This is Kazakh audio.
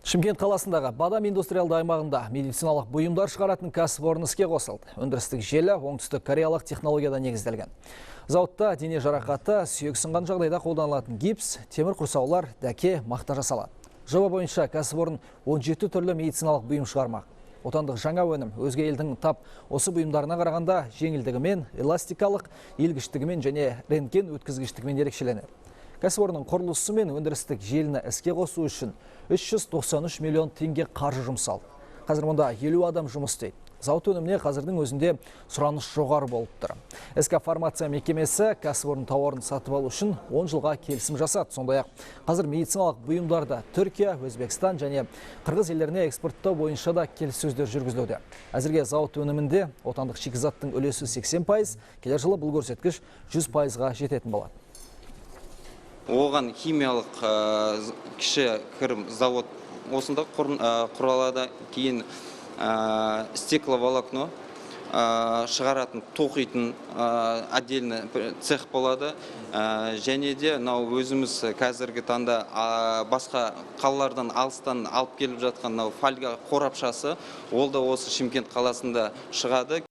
Шымкент қаласындағы Бадам индустриалды аймағында медициналық бұйымдар шығаратын кәсіпорын іске қосылды. Өндірістік желі оңтүстік кореялық технологияда негізделген. Зауытта дене жарақаты, сүйек сынған жағдайда қолданылатын гипс, темір құрсаулар, дәке, мақта жасалады. Жоба бойынша кәсіпорын 17 түрлі медициналық бұйым шығармақ. Отандық жаңа өнім өзге елдің тап осы бұйымдарына қарағанда жеңілдігімен, эластикалық, иілгіштігімен және рентген өткізгіштігімен ерекшеленеді. Кәсіпорынның құрылысы мен өндірістік желіні іске қосу үшін 393 миллион теңге қаржы жұмсалды. Қазір мұнда 50 адам жұмыс істейді. Зауыт өніміне қазірдің өзінде сұраныс жоғары болып тұр. СК Фармация мекемесі кәсіпорын тауарын сатып алу үшін 10 жылға келісім жасады. Сондай-ақ қазір медициналық бұйымдарды Түркия, Өзбекстан және Қырғыз елдеріне экспорттау бойынша да келіссөздер жүргізілуде. Әзірге зауыт өнімінде отандық шикізаттың үлесі 80%, келер жылы бұл көрсеткіш 100%-ға жететін болады. Оған химиялық кіші кірім завод осында құралады. Кейін стекловолокно шығаратын, тоқитын отдельно цех болады. Және де өзіміз қазіргі таңда басқа қалалардан алыстан алып келіп жатқан фольга қорапшасы, ол да осы Шымкент қаласында шығады.